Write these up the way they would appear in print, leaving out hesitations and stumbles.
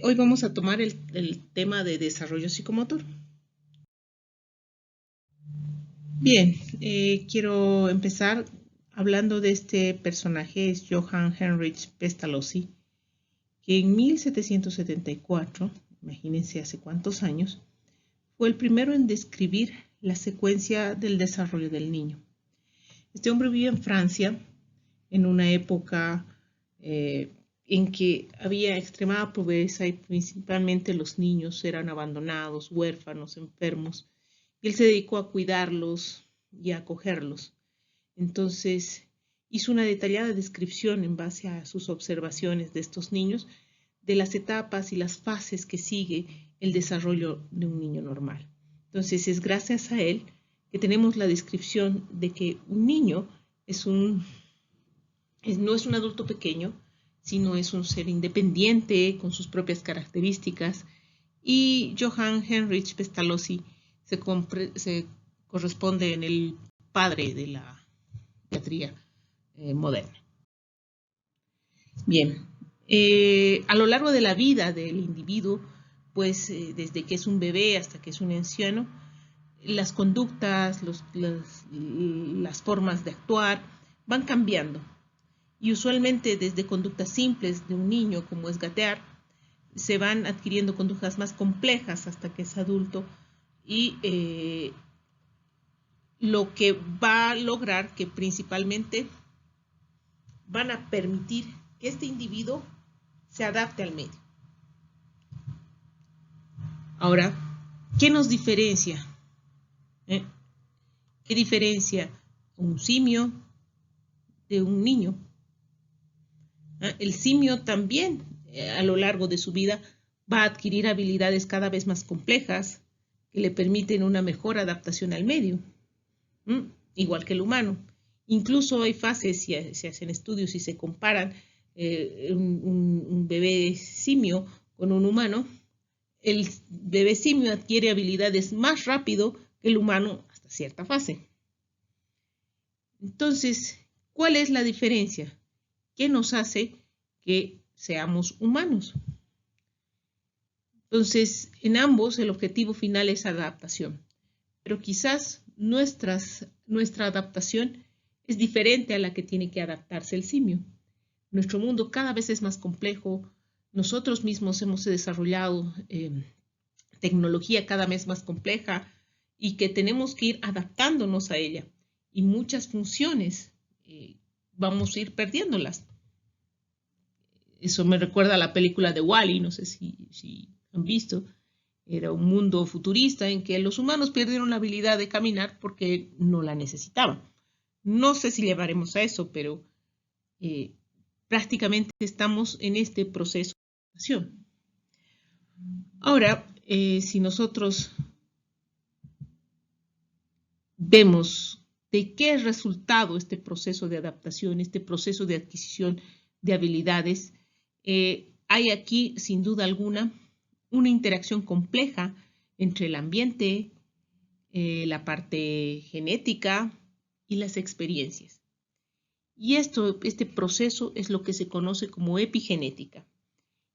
Hoy vamos a tomar el tema de desarrollo psicomotor. Bien, quiero empezar hablando de este personaje, es Johann Heinrich Pestalozzi, que en 1774, imagínense hace cuántos años, fue el primero en describir la secuencia del desarrollo del niño. Este hombre vivía en Francia en una época en que había extremada pobreza y principalmente los niños eran abandonados, huérfanos, enfermos, y él se dedicó a cuidarlos y a acogerlos. Entonces hizo una detallada descripción en base a sus observaciones de estos niños, de las etapas y las fases que sigue el desarrollo de un niño normal. Entonces es gracias a él que tenemos la descripción de que un niño no es un adulto pequeño, sino es un ser independiente con sus propias características. Y Johann Heinrich Pestalozzi se corresponde en el padre de la psiquiatría moderna. Bien, a lo largo de la vida del individuo, pues desde que es un bebé hasta que es un anciano, las conductas, las formas de actuar van cambiando. Y usualmente desde conductas simples de un niño, como es gatear, se van adquiriendo conductas más complejas hasta que es adulto y lo que va a lograr que principalmente van a permitir que este individuo se adapte al medio. Ahora, ¿qué nos diferencia? ¿Qué diferencia un simio de un niño? El simio también a lo largo de su vida va a adquirir habilidades cada vez más complejas que le permiten una mejor adaptación al medio, igual que el humano. Incluso hay fases, si se hacen estudios y se comparan un bebé simio con un humano, el bebé simio adquiere habilidades más rápido que el humano hasta cierta fase. Entonces, ¿cuál es la diferencia? ¿Qué nos hace que seamos humanos? Entonces, en ambos el objetivo final es adaptación, pero quizás nuestra adaptación es diferente a la que tiene que adaptarse el simio. Nuestro mundo cada vez es más complejo, nosotros mismos hemos desarrollado tecnología cada vez más compleja y que tenemos que ir adaptándonos a ella, y muchas funciones vamos a ir perdiéndolas. Eso me recuerda a la película de Wall-E, no sé si han visto. Era un mundo futurista en que los humanos perdieron la habilidad de caminar porque no la necesitaban. No sé si llevaremos a eso, pero prácticamente estamos en este proceso de adaptación. Ahora, si nosotros vemos de qué es resultado este proceso de adaptación, este proceso de adquisición de habilidades, hay aquí, sin duda alguna, una interacción compleja entre el ambiente, la parte genética y las experiencias. Y este proceso es lo que se conoce como epigenética.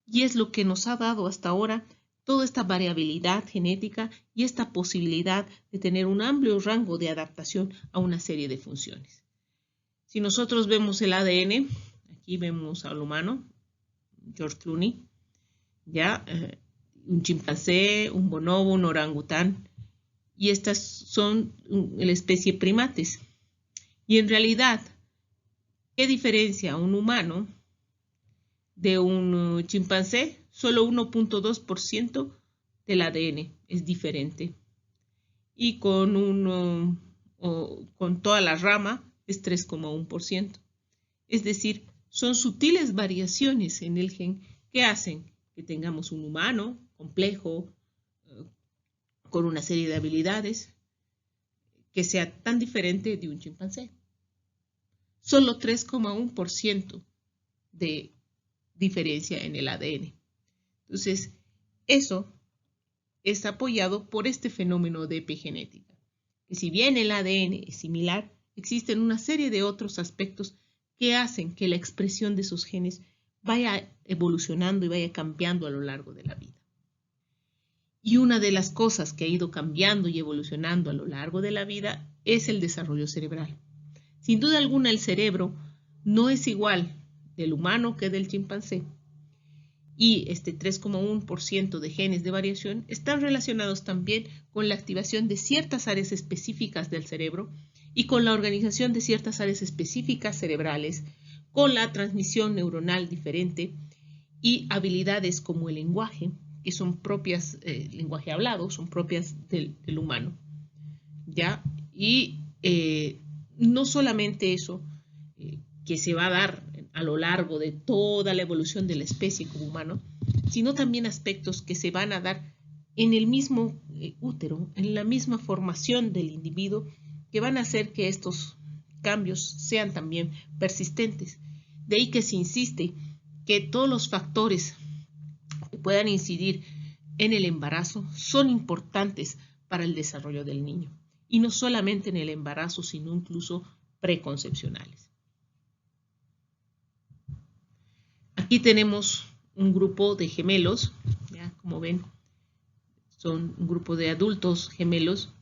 Y es lo que nos ha dado hasta ahora toda esta variabilidad genética y esta posibilidad de tener un amplio rango de adaptación a una serie de funciones. Si nosotros vemos el ADN, aquí vemos al humano, George Clooney, ya, un chimpancé, un bonobo, un orangután, y estas son la especie primates. Y en realidad, ¿qué diferencia un humano de un chimpancé? Solo 1.2% del ADN es diferente. Y con toda la rama es 3,1%. Es decir, son sutiles variaciones en el gen que hacen que tengamos un humano complejo, con una serie de habilidades, que sea tan diferente de un chimpancé. Solo 3,1% de diferencia en el ADN. Entonces, eso es apoyado por este fenómeno de epigenética, que si bien el ADN es similar, existen una serie de otros aspectos que hacen que la expresión de esos genes vaya evolucionando y vaya cambiando a lo largo de la vida. Y una de las cosas que ha ido cambiando y evolucionando a lo largo de la vida es el desarrollo cerebral. Sin duda alguna, el cerebro no es igual del humano que del chimpancé. Y este 3,1% de genes de variación están relacionados también con la activación de ciertas áreas específicas del cerebro y con la organización de ciertas áreas específicas cerebrales, con la transmisión neuronal diferente y habilidades como el lenguaje, que son propias, lenguaje hablado, son propias del humano, ¿ya? Y no solamente eso, que se va a dar a lo largo de toda la evolución de la especie como humano, sino también aspectos que se van a dar en el mismo útero, en la misma formación del individuo, que van a hacer que estos cambios sean también persistentes. De ahí que se insiste que todos los factores que puedan incidir en el embarazo son importantes para el desarrollo del niño. Y no solamente en el embarazo, sino incluso preconcepcionales. Aquí tenemos un grupo de gemelos, ¿ya? Como ven, son un grupo de adultos gemelos,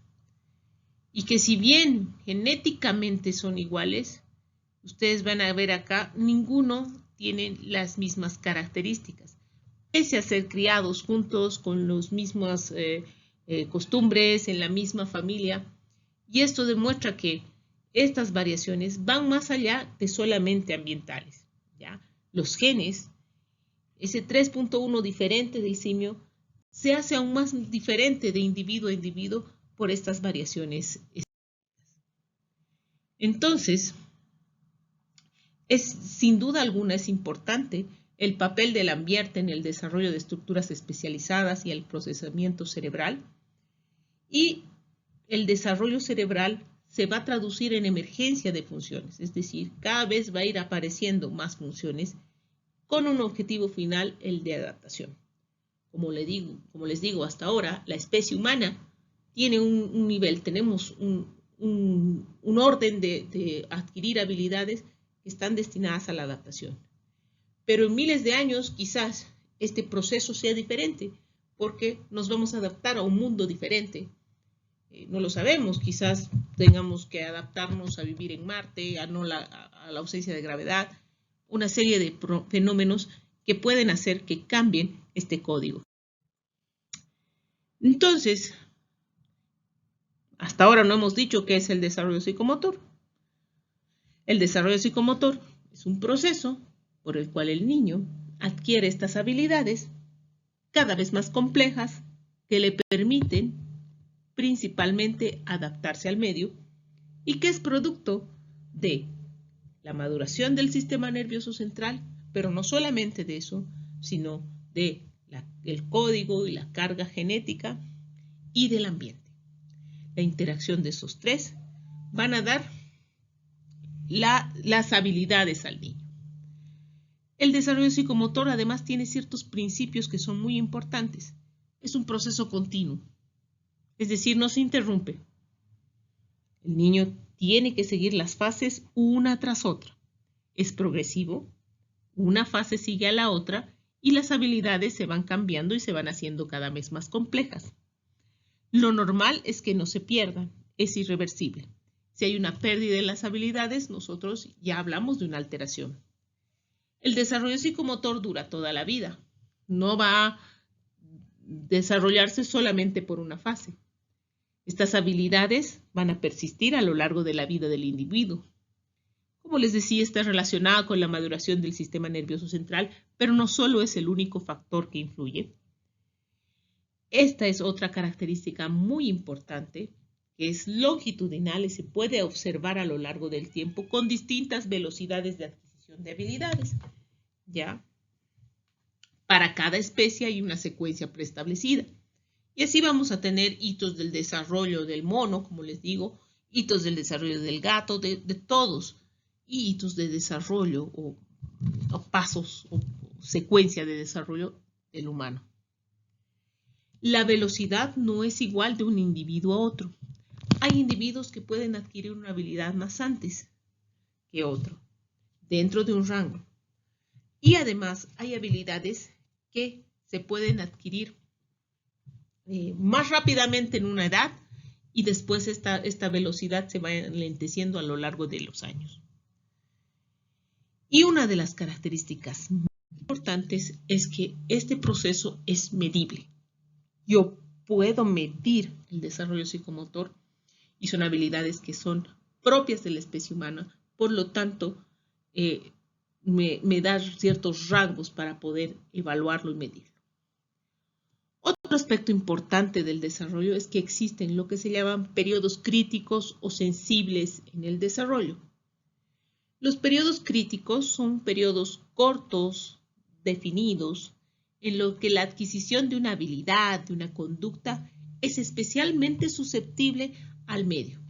y que si bien genéticamente son iguales, ustedes van a ver acá, ninguno tiene las mismas características. Pese a ser criados juntos con las mismas costumbres, en la misma familia, y esto demuestra que estas variaciones van más allá de solamente ambientales, ¿ya? Los genes, ese 3.1 diferente del simio, se hace aún más diferente de individuo a individuo por estas variaciones. Entonces, sin duda alguna es importante el papel del ambiente en el desarrollo de estructuras especializadas y el procesamiento cerebral. Y el desarrollo cerebral se va a traducir en emergencia de funciones, es decir, cada vez va a ir apareciendo más funciones con un objetivo final, el de adaptación. Como les digo, hasta ahora la especie humana tiene un nivel, tenemos un orden de adquirir habilidades que están destinadas a la adaptación. Pero en miles de años quizás este proceso sea diferente porque nos vamos a adaptar a un mundo diferente. No lo sabemos, quizás tengamos que adaptarnos a vivir en Marte, a la ausencia de gravedad, una serie de fenómenos que pueden hacer que cambien este código. Entonces, hasta ahora no hemos dicho qué es el desarrollo psicomotor. El desarrollo psicomotor es un proceso por el cual el niño adquiere estas habilidades cada vez más complejas que le permiten principalmente adaptarse al medio y que es producto de la maduración del sistema nervioso central, pero no solamente de eso, sino de el código y la carga genética y del ambiente. La interacción de esos tres van a dar las habilidades al niño. El desarrollo psicomotor además tiene ciertos principios que son muy importantes. Es un proceso continuo. Es decir, no se interrumpe. El niño tiene que seguir las fases una tras otra. Es progresivo, una fase sigue a la otra y las habilidades se van cambiando y se van haciendo cada vez más complejas. Lo normal es que no se pierdan, es irreversible. Si hay una pérdida de las habilidades, nosotros ya hablamos de una alteración. El desarrollo psicomotor dura toda la vida. No va a desarrollarse solamente por una fase. Estas habilidades van a persistir a lo largo de la vida del individuo. Como les decía, está relacionada con la maduración del sistema nervioso central, pero no solo es el único factor que influye. Esta es otra característica muy importante, que es longitudinal y se puede observar a lo largo del tiempo con distintas velocidades de adquisición de habilidades. ¿Ya? Para cada especie hay una secuencia preestablecida. Y así vamos a tener hitos del desarrollo del mono, como les digo, hitos del desarrollo del gato, de todos, y hitos de desarrollo o pasos o secuencia de desarrollo del humano. La velocidad no es igual de un individuo a otro. Hay individuos que pueden adquirir una habilidad más antes que otro, dentro de un rango. Y además hay habilidades que se pueden adquirir más rápidamente en una edad y después esta velocidad se va enlenteciendo a lo largo de los años. Y una de las características muy importantes es que este proceso es medible. Yo puedo medir el desarrollo psicomotor y son habilidades que son propias de la especie humana, por lo tanto, me da ciertos rangos para poder evaluarlo y medirlo. Otro aspecto importante del desarrollo es que existen lo que se llaman periodos críticos o sensibles en el desarrollo. Los periodos críticos son periodos cortos, definidos, en los que la adquisición de una habilidad, de una conducta, es especialmente susceptible al medio.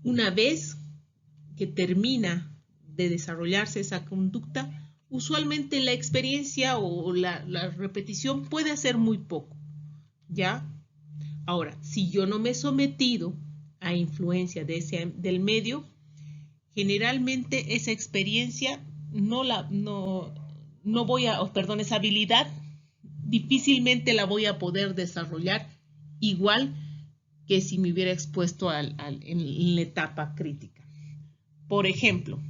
Una vez que termina de desarrollarse esa conducta, usualmente la experiencia o la repetición puede hacer muy poco, ¿ya? Ahora, si yo no me he sometido a influencia del medio, generalmente esa experiencia esa habilidad difícilmente la voy a poder desarrollar igual que si me hubiera expuesto en la etapa crítica. Por ejemplo,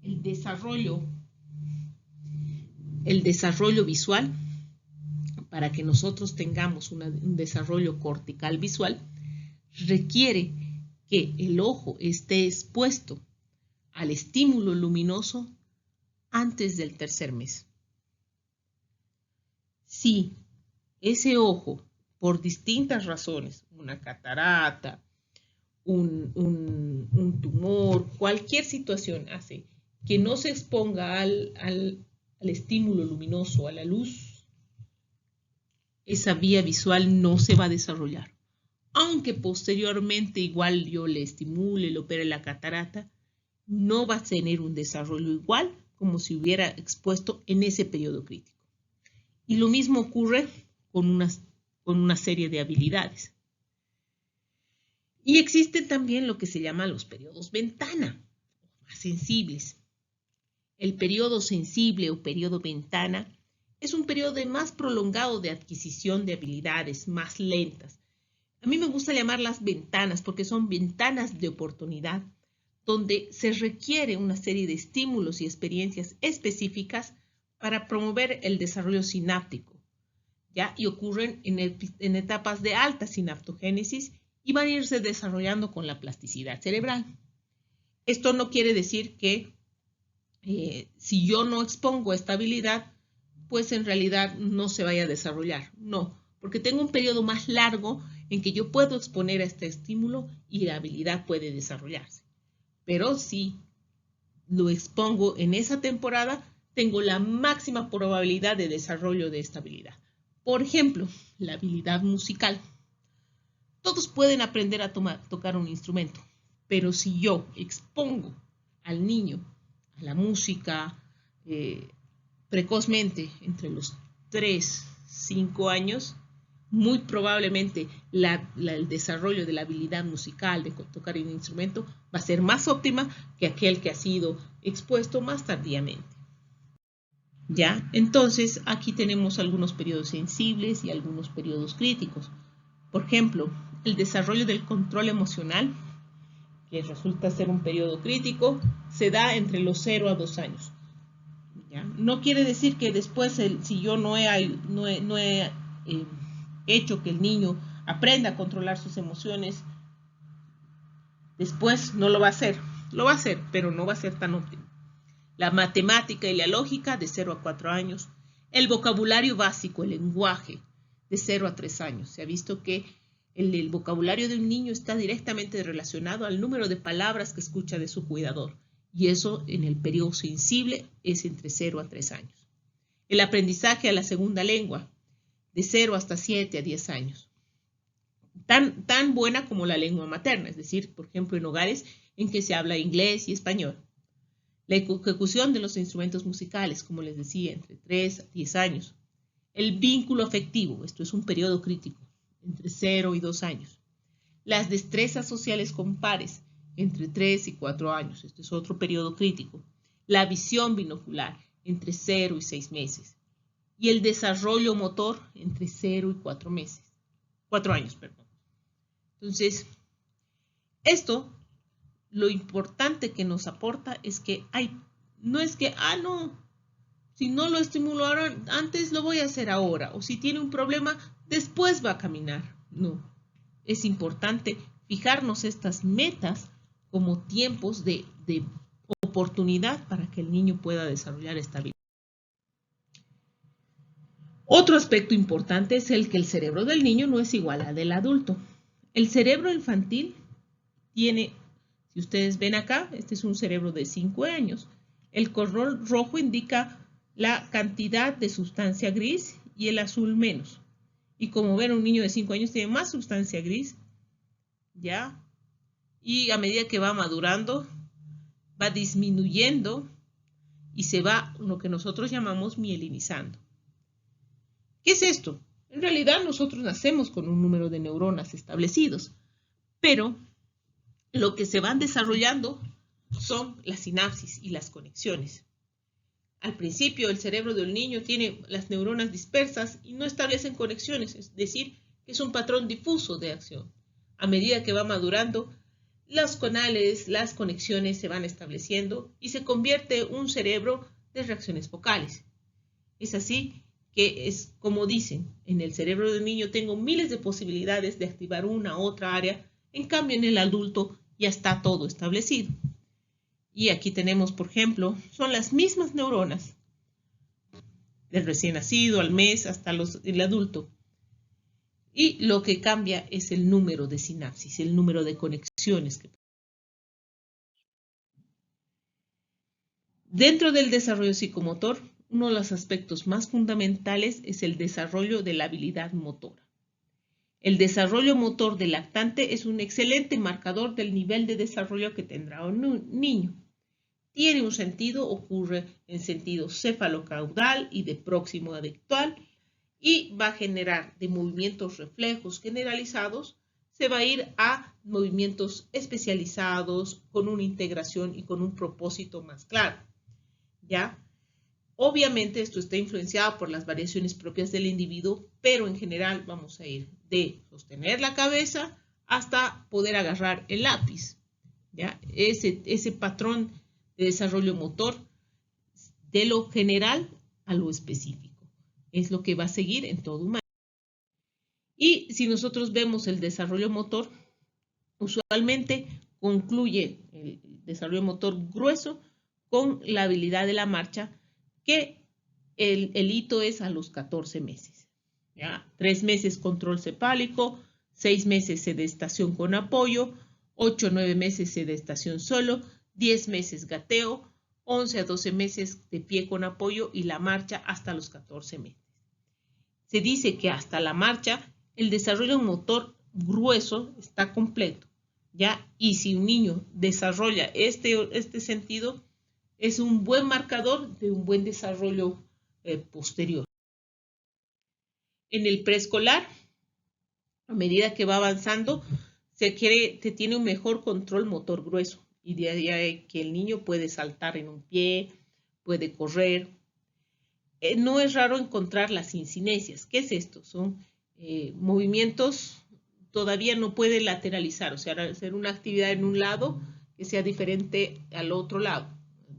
el desarrollo visual, para que nosotros tengamos un desarrollo cortical visual, requiere que el ojo esté expuesto al estímulo luminoso antes del tercer mes. Si ese ojo, por distintas razones, una catarata, un tumor, cualquier situación hace que no se exponga al estímulo luminoso, a la luz, esa vía visual no se va a desarrollar. Aunque posteriormente igual yo le estimule, le opere la catarata, no va a tener un desarrollo igual como si hubiera expuesto en ese periodo crítico. Y lo mismo ocurre con una serie de habilidades. Y existen también lo que se llama los periodos ventana, más sensibles. El periodo sensible o periodo ventana es un periodo más prolongado de adquisición de habilidades más lentas. A mí me gusta llamarlas ventanas porque son ventanas de oportunidad donde se requiere una serie de estímulos y experiencias específicas para promover el desarrollo sináptico, ¿ya? Y ocurren en etapas de alta sinaptogénesis y van a irse desarrollando con la plasticidad cerebral. Esto no quiere decir que si yo no expongo esta habilidad, pues en realidad no se vaya a desarrollar. No, porque tengo un periodo más largo en que yo puedo exponer a este estímulo y la habilidad puede desarrollarse. Pero si lo expongo en esa temporada, tengo la máxima probabilidad de desarrollo de esta habilidad. Por ejemplo, la habilidad musical. Todos pueden aprender a tocar un instrumento, pero si yo expongo al niño a la música precozmente, entre los 3, 5 años, muy probablemente el desarrollo de la habilidad musical de tocar un instrumento va a ser más óptima que aquel que ha sido expuesto más tardíamente. ¿Ya? Entonces, aquí tenemos algunos periodos sensibles y algunos periodos críticos. Por ejemplo, el desarrollo del control emocional, que resulta ser un periodo crítico, se da entre los 0 a 2 años. ¿Ya? No quiere decir que después, si yo no he hecho que el niño aprenda a controlar sus emociones, después no lo va a hacer. Lo va a hacer, pero no va a ser tan óptimo. La matemática y la lógica de 0 a 4 años. El vocabulario básico, el lenguaje, de 0 a 3 años. Se ha visto que el vocabulario de un niño está directamente relacionado al número de palabras que escucha de su cuidador. Y eso en el periodo sensible es entre 0 a 3 años. El aprendizaje a la segunda lengua, de 0 hasta 7 a 10 años. Tan buena como la lengua materna, es decir, por ejemplo, en hogares en que se habla inglés y español. La ejecución de los instrumentos musicales, como les decía, entre 3 a 10 años. El vínculo afectivo, esto es un periodo crítico, entre 0 y 2 años. Las destrezas sociales con pares, entre 3 y 4 años, esto es otro periodo crítico. la visión binocular entre 0 y 6 meses y el desarrollo motor entre 0 y 4 meses. 4 años, perdón. Entonces, esto, lo importante que nos aporta es que no es que, no, si no lo estimularon antes, lo voy a hacer ahora. O si tiene un problema, después va a caminar. No, es importante fijarnos estas metas como tiempos de oportunidad para que el niño pueda desarrollar esta habilidad. Otro aspecto importante es el que el cerebro del niño no es igual al del adulto. El cerebro infantil tiene, si ustedes ven acá, este es un cerebro de 5 años. El color rojo indica la cantidad de sustancia gris y el azul menos. Y como ven, un niño de 5 años tiene más sustancia gris, ¿ya? Y a medida que va madurando, va disminuyendo y se va lo que nosotros llamamos mielinizando. ¿Qué es esto? En realidad nosotros nacemos con un número de neuronas establecidos, pero lo que se van desarrollando son las sinapsis y las conexiones. Al principio el cerebro del niño tiene las neuronas dispersas y no establecen conexiones, es decir, que es un patrón difuso de acción. A medida que va madurando, los canales, las conexiones se van estableciendo y se convierte en un cerebro de reacciones focales. Es así que es como dicen, en el cerebro del niño tengo miles de posibilidades de activar una u otra área, en cambio en el adulto ya está todo establecido. Y aquí tenemos, por ejemplo, son las mismas neuronas del recién nacido al mes hasta el adulto. Y lo que cambia es el número de sinapsis, el número de conexiones. Dentro del desarrollo psicomotor, uno de los aspectos más fundamentales es el desarrollo de la habilidad motora. El desarrollo motor del lactante es un excelente marcador del nivel de desarrollo que tendrá un niño. Tiene un sentido, ocurre en sentido cefalocaudal y de próximo adictual y va a generar de movimientos reflejos generalizados, se va a ir a movimientos especializados con una integración y con un propósito más claro. ¿Ya? Obviamente esto está influenciado por las variaciones propias del individuo, pero en general vamos a ir de sostener la cabeza hasta poder agarrar el lápiz. ¿Ya? Ese patrón de desarrollo motor de lo general a lo específico es lo que va a seguir en todo humano. Y si nosotros vemos el desarrollo motor, usualmente concluye el desarrollo motor grueso con la habilidad de la marcha, que el hito es a los 14 meses. ¿Ya? 3 meses control cefálico, 6 meses sedestación con apoyo, 8 o 9 meses sedestación solo, 10 meses gateo, 11 a 12 meses de pie con apoyo y la marcha hasta los 14 meses. Se dice que hasta la marcha el desarrollo motor grueso está completo, ¿ya? Y si un niño desarrolla este sentido, es un buen marcador de un buen desarrollo posterior. En el preescolar, a medida que va avanzando, se tiene un mejor control motor grueso y de ahí que el niño puede saltar en un pie, puede correr. No es raro encontrar las incinesias. ¿Qué es esto? Son movimientos, todavía no puede lateralizar, o sea, hacer una actividad en un lado que sea diferente al otro lado.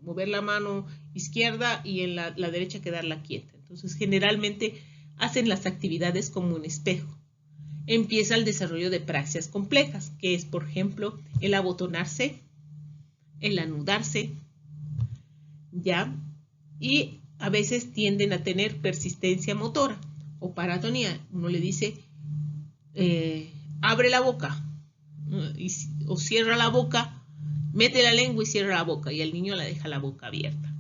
Mover la mano izquierda y en la derecha quedarla quieta. Entonces, generalmente hacen las actividades como un espejo. Empieza el desarrollo de praxias complejas, que es, por ejemplo, el abotonarse, el anudarse, ¿ya? Y a veces tienden a tener persistencia motora o paratonía. Uno le dice, abre la boca o cierra la boca, mete la lengua y cierra la boca y el niño la deja la boca abierta.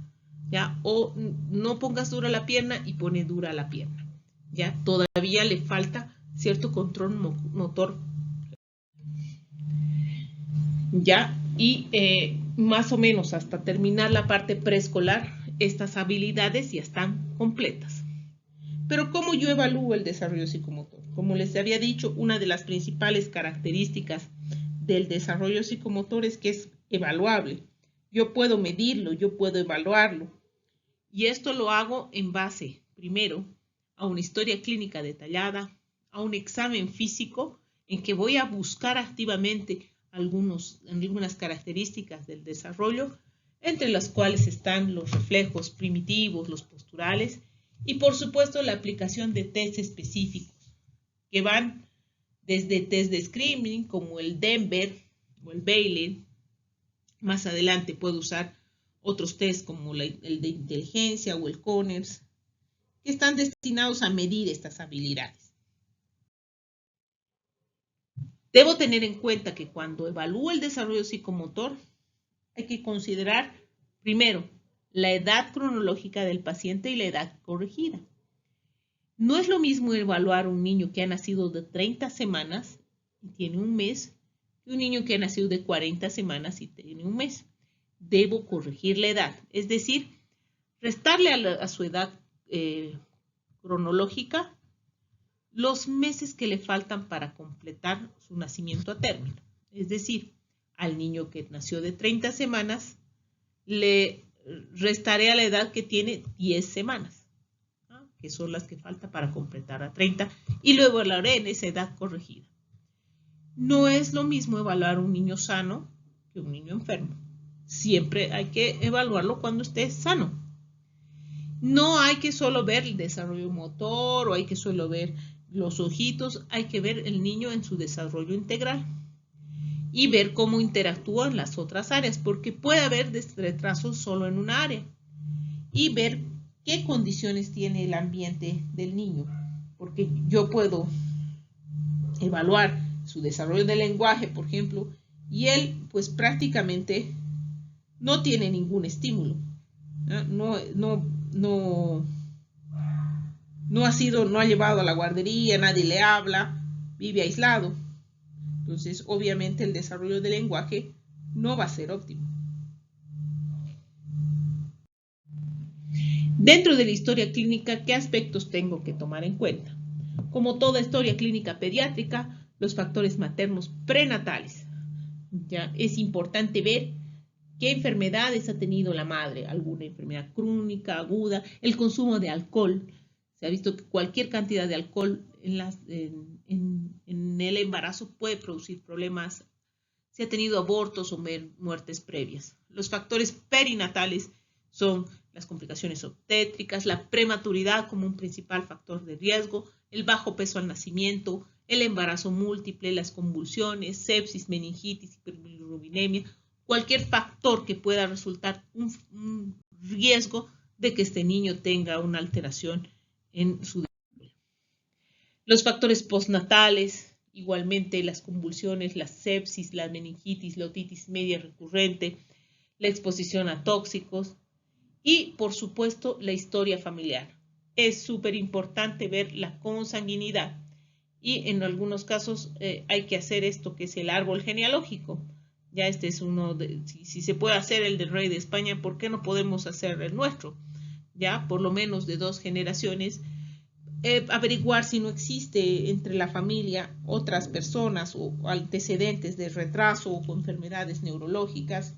¿Ya? O no pongas dura la pierna y pone dura la pierna. ¿Ya? Todavía le falta cierto control motor. ¿Ya? Y más o menos hasta terminar la parte preescolar, estas habilidades ya están completas. Pero ¿cómo yo evalúo el desarrollo psicomotor? Como les había dicho, una de las principales características del desarrollo psicomotor es que es evaluable. yo puedo medirlo, yo puedo evaluarlo. Y esto lo hago en base, primero, a una historia clínica detallada, a un examen físico en que voy a buscar activamente algunas características del desarrollo, entre las cuales están los reflejos primitivos, los posturales, y por supuesto la aplicación de test específicos, que van desde test de screening como el Denver o el Bayley. Más adelante puedo usar otros test como el de inteligencia o el Conners, que están destinados a medir estas habilidades. Debo tener en cuenta que cuando evalúo el desarrollo psicomotor, hay que considerar, primero, la edad cronológica del paciente y la edad corregida. No es lo mismo evaluar un niño que ha nacido de 30 semanas y tiene un mes, que un niño que ha nacido de 40 semanas y tiene un mes. Debo corregir la edad, es decir, restarle a su edad cronológica los meses que le faltan para completar su nacimiento a término. Es decir, al niño que nació de 30 semanas, le restaré a la edad que tiene 10 semanas, ¿no? Que son las que falta para completar a 30, y lo evaluaré en esa edad corregida. No es lo mismo evaluar un niño sano que un niño enfermo. Siempre hay que evaluarlo cuando esté sano. No hay que solo ver el desarrollo motor o hay que solo ver los ojitos, hay que ver el niño en su desarrollo integral y ver cómo interactúan las otras áreas, porque puede haber retrasos solo en una área, y ver qué condiciones tiene el ambiente del niño, porque yo puedo evaluar su desarrollo del lenguaje, por ejemplo, y él pues prácticamente no tiene ningún estímulo, no ha llevado a la guardería, nadie le habla, vive aislado. Entonces, obviamente, el desarrollo del lenguaje no va a ser óptimo. Dentro de la historia clínica, ¿qué aspectos tengo que tomar en cuenta? Como toda historia clínica pediátrica, los factores maternos prenatales. Ya es importante ver qué enfermedades ha tenido la madre, alguna enfermedad crónica, aguda, el consumo de alcohol. Se ha visto que cualquier cantidad de alcohol en el embarazo puede producir problemas, si ha tenido abortos o muertes previas. Los factores perinatales son las complicaciones obstétricas, la prematuridad como un principal factor de riesgo, el bajo peso al nacimiento, el embarazo múltiple, las convulsiones, sepsis, meningitis, hiperbilirubinemia, cualquier factor que pueda resultar un riesgo de que este niño tenga una alteración en su desarrollo. Los factores postnatales, igualmente las convulsiones, la sepsis, la meningitis, la otitis media recurrente, la exposición a tóxicos y, por supuesto, la historia familiar. Es súper importante ver la consanguinidad y en algunos casos hay que hacer esto que es el árbol genealógico. Ya este es uno de, si se puede hacer el del rey de España, ¿por qué no podemos hacer el nuestro? Ya por lo menos de 2 generaciones, averiguar si no existe entre la familia otras personas o antecedentes de retraso o enfermedades neurológicas,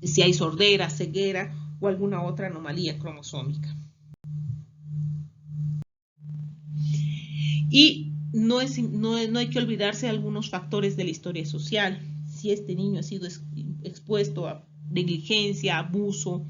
si hay sordera, ceguera o alguna otra anomalía cromosómica. Y no hay que olvidarse de algunos factores de la historia social. Si este niño ha sido expuesto a negligencia, abuso,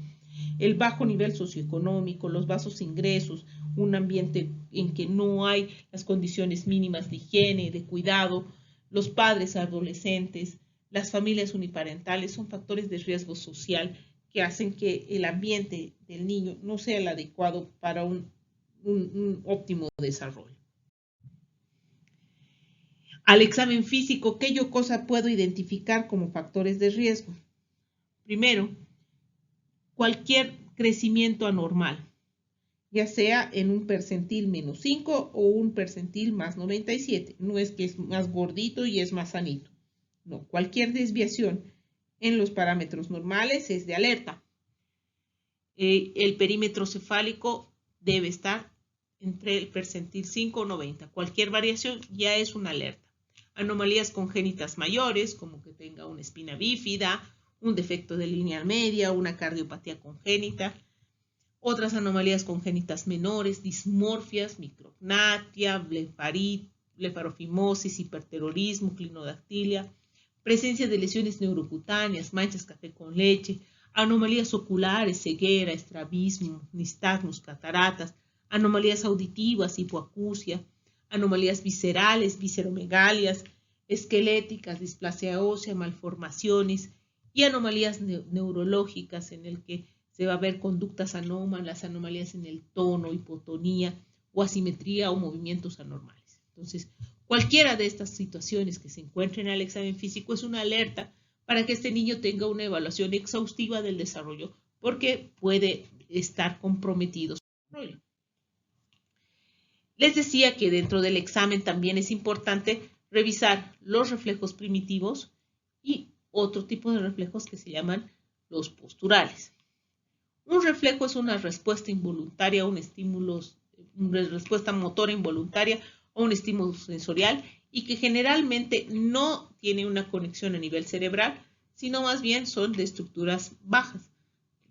el bajo nivel socioeconómico, los bajos ingresos, un ambiente en que no hay las condiciones mínimas de higiene, de cuidado, los padres adolescentes, las familias uniparentales son factores de riesgo social que hacen que el ambiente del niño no sea el adecuado para un óptimo desarrollo. Al examen físico, ¿qué cosa puedo identificar como factores de riesgo? Primero, cualquier crecimiento anormal, ya sea en un percentil menos 5 o un percentil más 97. No es que es más gordito y es más sanito. No, cualquier desviación en los parámetros normales es de alerta. El perímetro cefálico debe estar entre el percentil 5 o 90. Cualquier variación ya es una alerta. Anomalías congénitas mayores, como que tenga una espina bífida un defecto de lineal media, una cardiopatía congénita, otras anomalías congénitas menores, dismorfias, micrognatia, blefarofimosis, hiperterrorismo, clinodactilia, presencia de lesiones neurocutáneas, manchas café con leche, anomalías oculares, ceguera, estrabismo, nistagmus, cataratas, anomalías auditivas, hipoacusia, anomalías viscerales, visceromegalias, esqueléticas, displasia ósea, malformaciones y anomalías neurológicas en el que se va a ver conductas anómalas, anomalías en el tono, hipotonía o asimetría o movimientos anormales. Entonces, cualquiera de estas situaciones que se encuentren al examen físico es una alerta para que este niño tenga una evaluación exhaustiva del desarrollo, porque puede estar comprometido su desarrollo. Les decía que dentro del examen también es importante revisar los reflejos primitivos y otro tipo de reflejos que se llaman los posturales. Un reflejo es una respuesta involuntaria a un estímulo, una respuesta motora involuntaria a un estímulo sensorial y que generalmente no tiene una conexión a nivel cerebral, sino más bien son de estructuras bajas,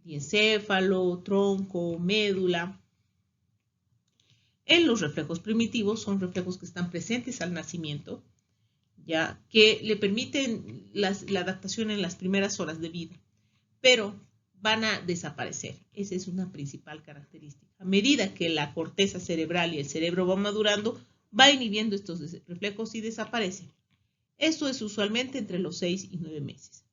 encéfalo, tronco, médula. En los reflejos primitivos son reflejos que están presentes al nacimiento, ya que le permiten la adaptación en las primeras horas de vida, pero van a desaparecer. Esa es una principal característica. A medida que la corteza cerebral y el cerebro van madurando, va inhibiendo estos reflejos y desaparecen. Esto es usualmente entre los 6 y 9 meses.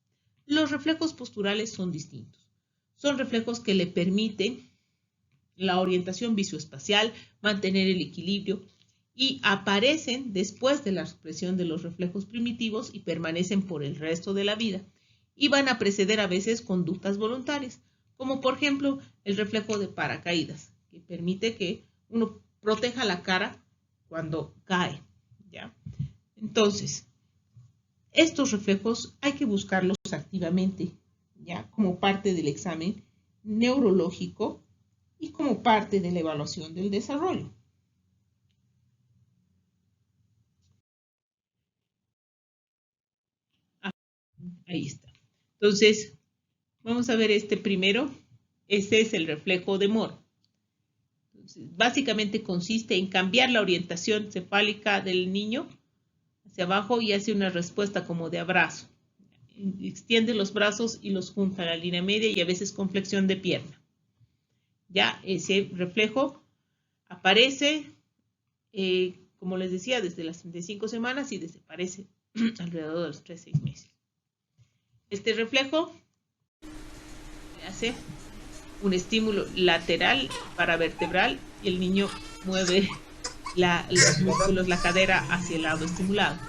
Los reflejos posturales son distintos. Son reflejos que le permiten la orientación visoespacial, mantener el equilibrio y aparecen después de la expresión de los reflejos primitivos y permanecen por el resto de la vida. Y van a preceder a veces conductas voluntarias, como por ejemplo el reflejo de paracaídas, que permite que uno proteja la cara cuando cae, ¿ya? Entonces, estos reflejos hay que buscarlos activamente, ¿ya? Como parte del examen neurológico y como parte de la evaluación del desarrollo. Ahí está. Entonces, vamos a ver este primero. Este es el reflejo de Moore. Entonces, básicamente consiste en cambiar la orientación cefálica del niño hacia abajo y hace una respuesta como de abrazo. Extiende los brazos y los junta a la línea media y a veces con flexión de pierna. Ya ese reflejo aparece, como les decía, desde las 35 semanas y desaparece alrededor de los 3-6 meses. Este reflejo hace un estímulo lateral paravertebral y el niño mueve los músculos, la cadera hacia el lado estimulado.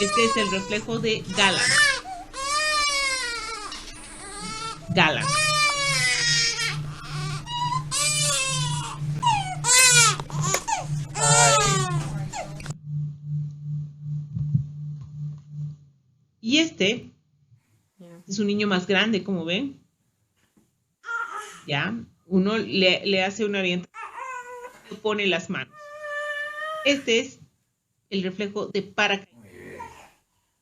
Este es el reflejo de Galland. Galland. Y este es un niño más grande, como ven. Ya, uno le hace una orientación, pone las manos. Este es el reflejo de paracaídas.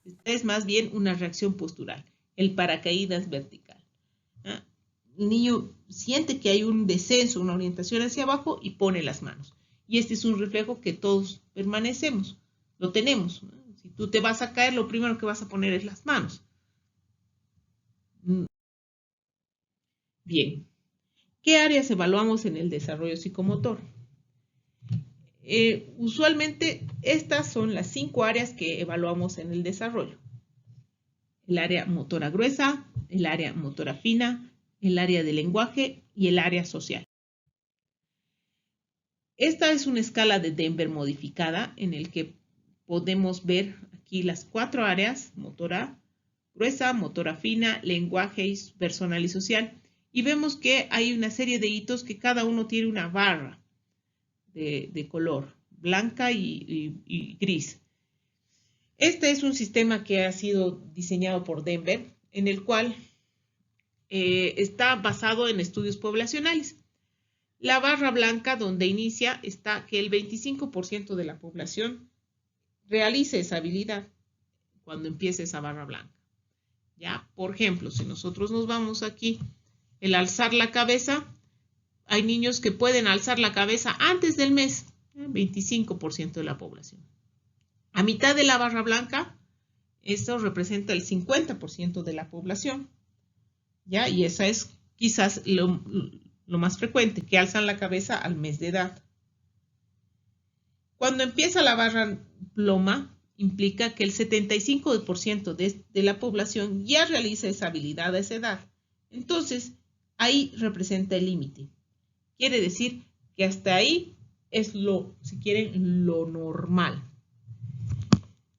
Esta es más bien una reacción postural, el paracaídas vertical. ¿Ah? El niño siente que hay un descenso, una orientación hacia abajo y pone las manos. Y este es un reflejo que todos permanecemos, lo tenemos. Si tú te vas a caer, lo primero que vas a poner es las manos. Bien. ¿Qué áreas evaluamos en el desarrollo psicomotor? Usualmente estas son las 5 áreas que evaluamos en el desarrollo. El área motora gruesa, el área motora fina, el área de lenguaje y el área social. Esta es una escala de Denver modificada en el que podemos ver aquí las 4 áreas: motora gruesa, motora fina, lenguaje personal y social. Y vemos que hay una serie de hitos que cada uno tiene una barra de color blanca y gris. Este es un sistema que ha sido diseñado por Denver, en el cual está basado en estudios poblacionales. La barra blanca donde inicia está que el 25% de la población realice esa habilidad cuando empieza esa barra blanca. ¿Ya? Por ejemplo, si nosotros nos vamos aquí, el alzar la cabeza, hay niños que pueden alzar la cabeza antes del mes, 25% de la población. A mitad de la barra blanca, esto representa el 50% de la población, ¿ya? Y esa es quizás lo más frecuente, que alzan la cabeza al mes de edad. Cuando empieza la barra ploma, implica que el 75% de la población ya realiza esa habilidad a esa edad. Entonces, ahí representa el límite. Quiere decir que hasta ahí es si quieren, lo normal.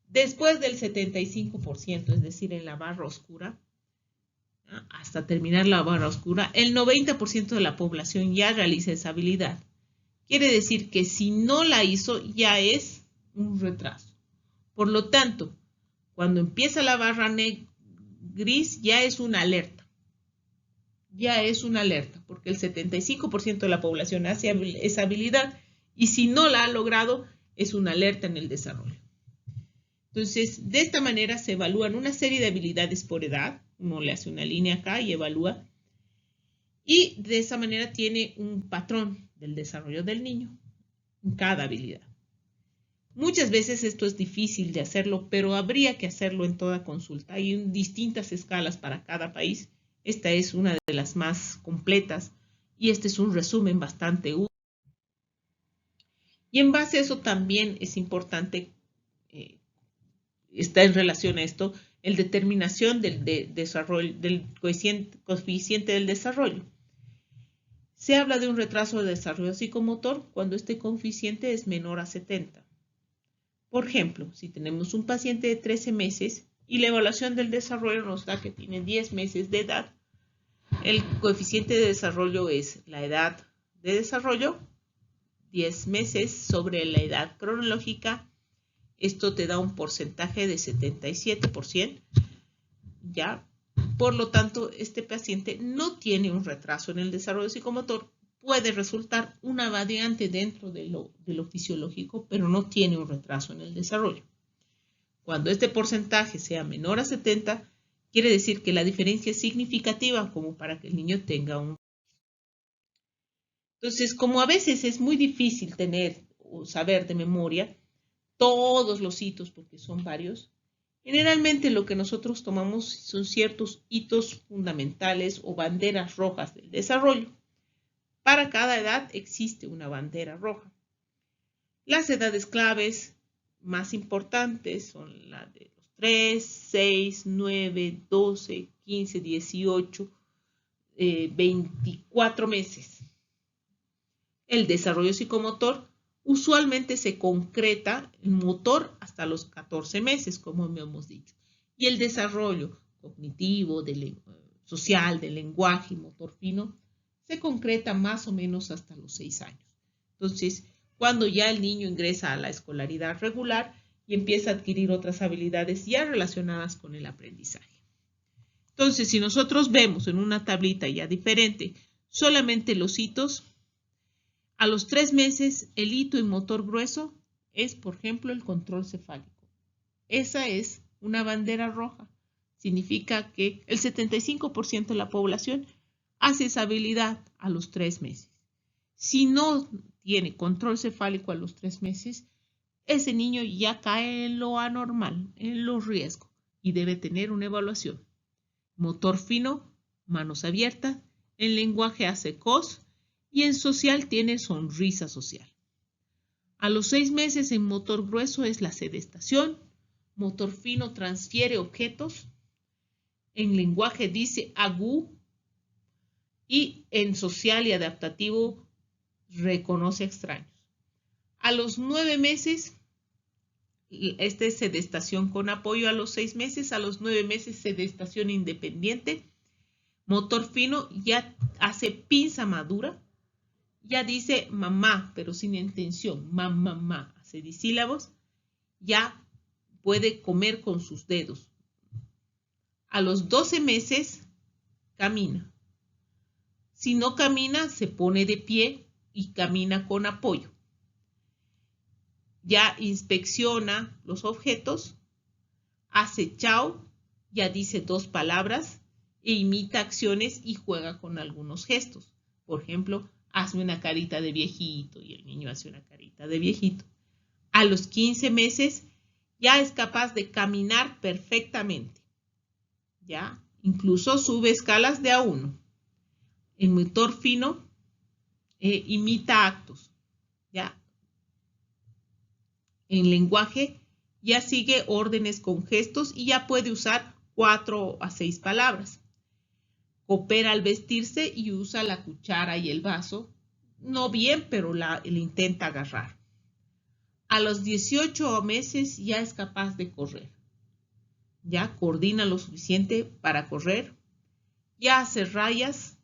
Después del 75%, es decir, en la barra oscura, hasta terminar la barra oscura, el 90% de la población ya realiza esa habilidad. Quiere decir que si no la hizo, ya es un retraso. Por lo tanto, cuando empieza la barra gris, ya es una alerta. Ya es una alerta, porque el 75% de la población hace esa habilidad y si no la ha logrado, es una alerta en el desarrollo. Entonces, de esta manera se evalúan una serie de habilidades por edad. Uno le hace una línea acá y evalúa. Y de esa manera tiene un patrón del desarrollo del niño en cada habilidad. Muchas veces esto es difícil de hacerlo, pero habría que hacerlo en toda consulta. Hay distintas escalas para cada país. Esta es una de las más completas y este es un resumen bastante útil. Y en base a eso también es importante, está en relación a esto, el determinación del desarrollo, del coeficiente del desarrollo. Se habla de un retraso de desarrollo psicomotor cuando este coeficiente es menor a 70. Por ejemplo, si tenemos un paciente de 13 meses y la evaluación del desarrollo nos da que tiene 10 meses de edad, el coeficiente de desarrollo es la edad de desarrollo, 10 meses sobre la edad cronológica. Esto te da un porcentaje de 77%. ¿Ya? Por lo tanto, este paciente no tiene un retraso en el desarrollo psicomotor. Puede resultar una variante dentro de lo fisiológico, pero no tiene un retraso en el desarrollo. Cuando este porcentaje sea menor a 70, quiere decir que la diferencia es significativa como para que el niño tenga un... Entonces, como a veces es muy difícil tener o saber de memoria todos los hitos, porque son varios, generalmente lo que nosotros tomamos son ciertos hitos fundamentales o banderas rojas del desarrollo. Para cada edad existe una bandera roja. Las edades claves más importantes son las de los 3, 6, 9, 12, 15, 18, 24 meses. El desarrollo psicomotor usualmente se concreta el motor hasta los 14 meses, como hemos dicho. Y el desarrollo cognitivo, social, del lenguaje y motor fino, se concreta más o menos hasta los 6 años. Entonces, cuando ya el niño ingresa a la escolaridad regular y empieza a adquirir otras habilidades ya relacionadas con el aprendizaje. Entonces, si nosotros vemos en una tablita ya diferente solamente los hitos, a los 3 meses el hito en motor grueso es, por ejemplo, el control cefálico. Esa es una bandera roja. Significa que el 75% de la población hace esa habilidad a los 3 meses. Si no tiene control cefálico a los 3 meses, ese niño ya cae en lo anormal, en los riesgos y debe tener una evaluación. Motor fino, manos abiertas, en lenguaje hace cos y en social tiene sonrisa social. A los 6 meses en motor grueso es la sedestación, motor fino transfiere objetos, en lenguaje dice agú y en social y adaptativo reconoce extraños. A los 9 meses, esta es sedestación con apoyo a los 6 meses, a los 9 meses sedestación independiente, motor fino ya hace pinza madura, ya dice mamá, pero sin intención, mamá, hace disílabos, ya puede comer con sus dedos. A los 12 meses camina. Si no camina, se pone de pie y camina con apoyo. Ya inspecciona los objetos, hace chao ya dice 2 palabras e imita acciones y juega con algunos gestos. Por ejemplo, hazme una carita de viejito y el niño hace una carita de viejito. A los 15 meses ya es capaz de caminar perfectamente. ¿Ya? Incluso sube escalas de A1. El motor fino imita actos. ¿Ya? En lenguaje ya sigue órdenes con gestos y ya puede usar 4 a 6 palabras. Coopera al vestirse y usa la cuchara y el vaso. No bien, pero le intenta agarrar. A los 18 meses ya es capaz de correr. Ya coordina lo suficiente para correr. Ya hace rayas.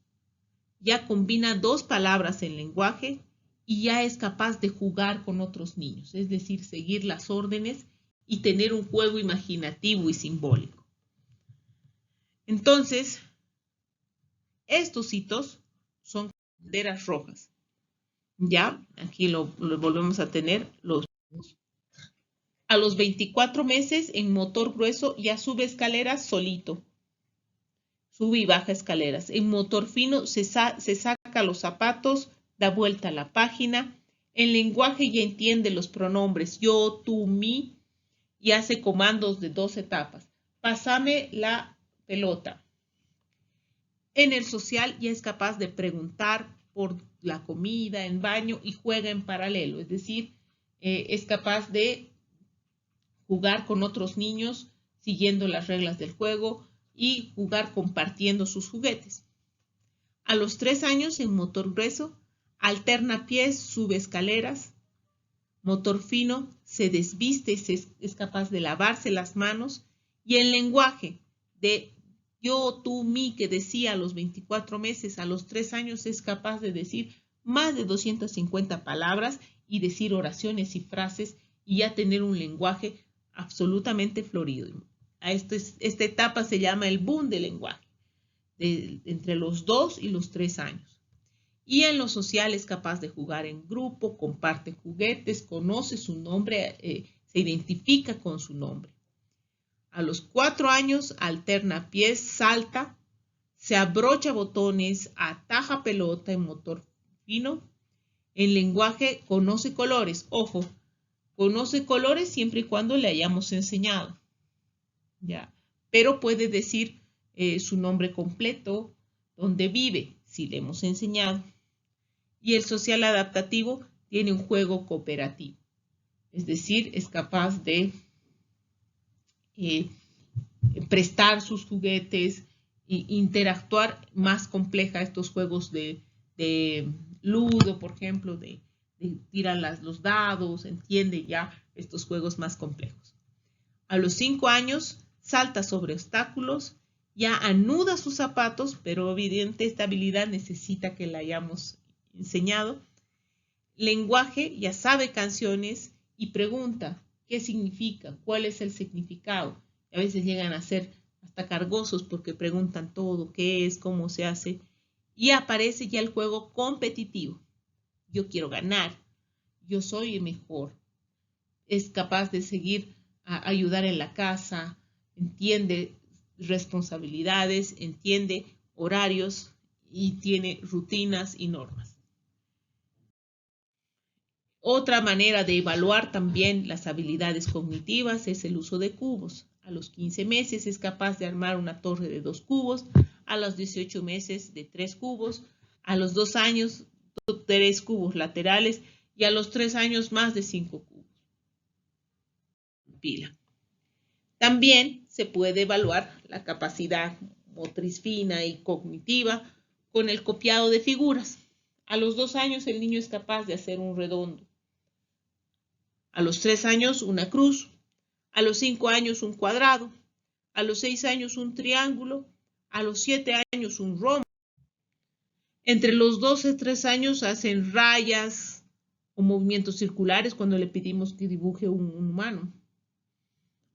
Ya combina 2 palabras en lenguaje y ya es capaz de jugar con otros niños, es decir, seguir las órdenes y tener un juego imaginativo y simbólico. Entonces, estos hitos son banderas rojas. Ya, aquí lo volvemos a tener. A los 24 meses, en motor grueso, ya sube escaleras solito. Sube y baja escaleras. En motor fino se saca los zapatos, da vuelta a la página. En lenguaje ya entiende los pronombres yo, tú, mi y hace comandos de 2 etapas. Pásame la pelota. En el social ya es capaz de preguntar por la comida, en baño y juega en paralelo. Es decir, es capaz de jugar con otros niños siguiendo las reglas del juego y jugar compartiendo sus juguetes. A los 3 años en motor grueso, alterna pies, sube escaleras. Motor fino, se desviste, es capaz de lavarse las manos. Y el lenguaje de yo, tú, mi, que decía a los 24 meses, a los 3 años es capaz de decir más de 250 palabras y decir oraciones y frases y ya tener un lenguaje absolutamente florido. Esta etapa se llama el boom del lenguaje, entre los 2 y los 3 años. Y en lo social es capaz de jugar en grupo, comparte juguetes, conoce su nombre, se identifica con su nombre. A los 4 años alterna pies, salta, se abrocha botones, ataja pelota en motor fino. En lenguaje conoce colores. Ojo, conoce colores siempre y cuando le hayamos enseñado. ¿Ya? Pero puede decir su nombre completo, dónde vive, si le hemos enseñado. Y el social adaptativo tiene un juego cooperativo. Es decir, es capaz de prestar sus juguetes e interactuar más compleja estos juegos de ludo, por ejemplo, de tirar los dados, entiende ya estos juegos más complejos. A los 5 años salta sobre obstáculos, ya anuda sus zapatos, pero evidente esta habilidad necesita que la hayamos enseñado. Lenguaje, ya sabe canciones y pregunta qué significa, cuál es el significado. A veces llegan a ser hasta cargosos porque preguntan todo, qué es, cómo se hace. Y aparece ya el juego competitivo. Yo quiero ganar, yo soy el mejor. Es capaz de seguir a ayudar en la casa, entiende responsabilidades, entiende horarios y tiene rutinas y normas. Otra manera de evaluar también las habilidades cognitivas es el uso de cubos. A los 15 meses es capaz de armar una torre de 2 cubos, a los 18 meses de 3 cubos, a los 2 años 3 cubos laterales y a los 3 años más de 5 cubos. Pila. También se puede evaluar la capacidad motriz fina y cognitiva con el copiado de figuras. A los 2 años el niño es capaz de hacer un redondo. A los 3 años una cruz. A los 5 años un cuadrado. A los 6 años un triángulo. A los 7 años un rombo. Entre los 12 y 3 años hacen rayas o movimientos circulares cuando le pedimos que dibuje un humano.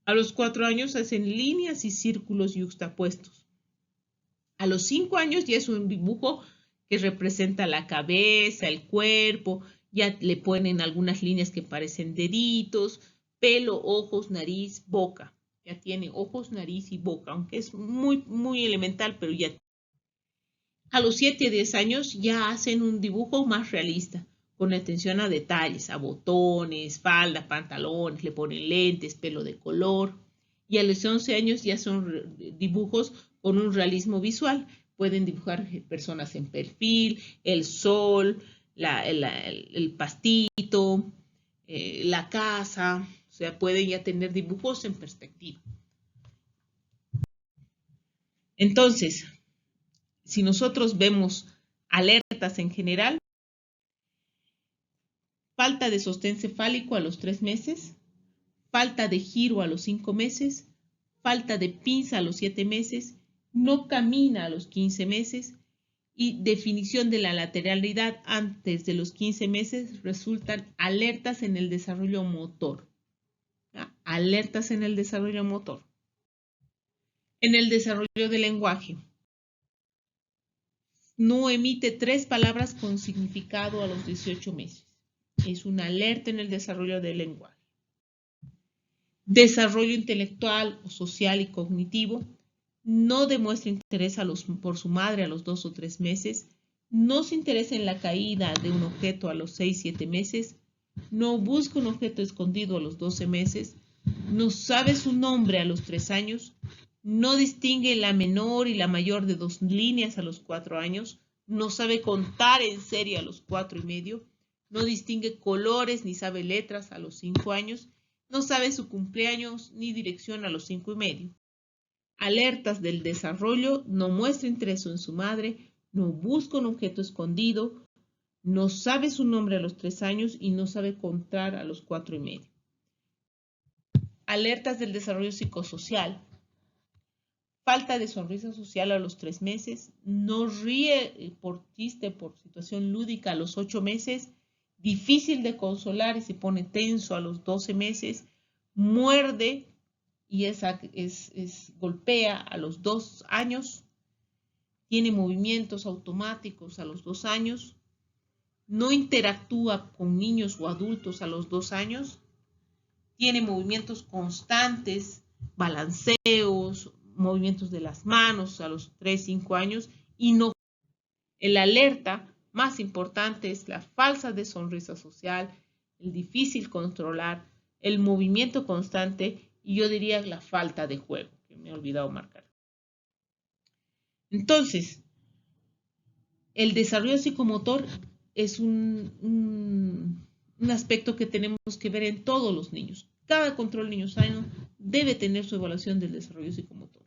A los 4 años hacen líneas y círculos yuxtapuestos. A los 5 años ya es un dibujo que representa la cabeza, el cuerpo, ya le ponen algunas líneas que parecen deditos, pelo, ojos, nariz, boca. ya tiene ojos, nariz y boca, aunque es muy elemental, pero ya. A los 7 o 10 años ya hacen un dibujo más realista, con atención a detalles, a botones, falda, pantalones, le ponen lentes, pelo de color. Y a los 11 años ya son dibujos con un realismo visual. Pueden dibujar personas en perfil, el sol, el pastito, la casa. O sea, pueden ya tener dibujos en perspectiva. Entonces, si nosotros vemos alertas en general, falta de sostén cefálico a los 3 meses, falta de giro a los 5 meses, falta de pinza a los 7 meses, no camina a los 15 meses y definición de la lateralidad antes de los 15 meses resultan alertas en el desarrollo motor. Alertas en el desarrollo motor. En el desarrollo del lenguaje. No emite 3 palabras con significado a los 18 meses. Es una alerta en el desarrollo del lenguaje. Desarrollo intelectual, social y cognitivo. No demuestra interés por su madre a los 2 o 3 meses. No se interesa en la caída de un objeto a los 6 o 7 meses. No busca un objeto escondido a los 12 meses. No sabe su nombre a los 3 años. No distingue la menor y la mayor de 2 líneas a los 4 años. No sabe contar en serie a los 4 y medio. No distingue colores ni sabe letras a los 5 años. No sabe su cumpleaños ni dirección a los 5 y medio. Alertas del desarrollo, no muestra interés en su madre, no busca un objeto escondido, no sabe su nombre a los 3 años y no sabe contar a los 4 y medio. Alertas del desarrollo psicosocial. Falta de sonrisa social a los 3 meses, no ríe por chiste, por situación lúdica a los 8 meses, difícil de consolar y se pone tenso a los 12 meses, muerde y golpea a los 2 años, tiene movimientos automáticos a los 2 años, no interactúa con niños o adultos a los 2 años, tiene movimientos constantes, balanceos, movimientos de las manos a los 3, 5 años y no. El alerta más importante es la falsa de sonrisa social, el difícil controlar, el movimiento constante y yo diría la falta de juego, que me he olvidado marcar. Entonces, el desarrollo psicomotor es un aspecto que tenemos que ver en todos los niños. Cada control niño sano debe tener su evaluación del desarrollo psicomotor.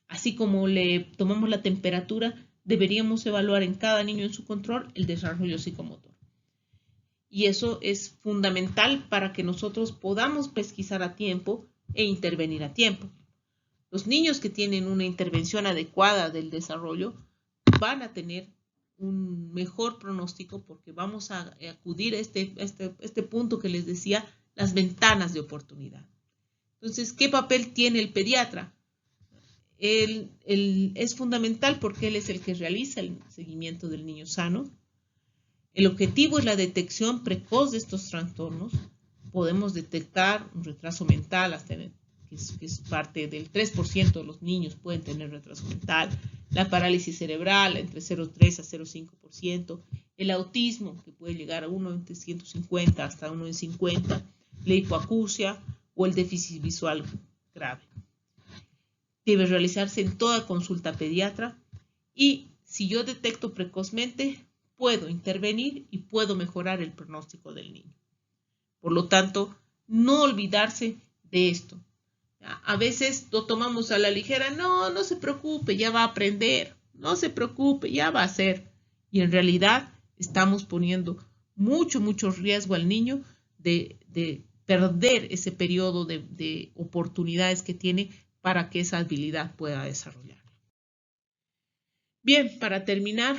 Así como le tomamos la temperatura, deberíamos evaluar en cada niño en su control el desarrollo psicomotor. Y eso es fundamental para que nosotros podamos pesquisar a tiempo e intervenir a tiempo. Los niños que tienen una intervención adecuada del desarrollo van a tener un mejor pronóstico porque vamos a acudir a este punto que les decía, las ventanas de oportunidad. Entonces, ¿qué papel tiene el pediatra? Él es fundamental porque él es el que realiza el seguimiento del niño sano. El objetivo es la detección precoz de estos trastornos. Podemos detectar un retraso mental, que es parte del 3% de los niños pueden tener retraso mental, la parálisis cerebral entre 0,3 a 0,5%, el autismo que puede llegar a 1 entre 150 hasta 1 en 50, la hipoacusia o el déficit visual grave. Debe realizarse en toda consulta pediatra y si yo detecto precozmente, puedo intervenir y puedo mejorar el pronóstico del niño. Por lo tanto, no olvidarse de esto. A veces lo tomamos a la ligera, no se preocupe, ya va a aprender, no se preocupe, ya va a hacer. Y en realidad estamos poniendo mucho riesgo al niño de perder ese periodo de oportunidades que tiene para que esa habilidad pueda desarrollar. Bien, para terminar,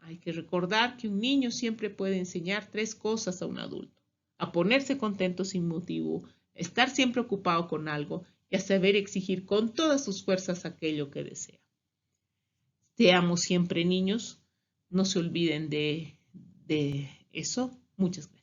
hay que recordar que un niño siempre puede enseñar 3 cosas a un adulto: a ponerse contento sin motivo, estar siempre ocupado con algo y a saber exigir con todas sus fuerzas aquello que desea. Seamos siempre niños, no se olviden de eso. Muchas gracias.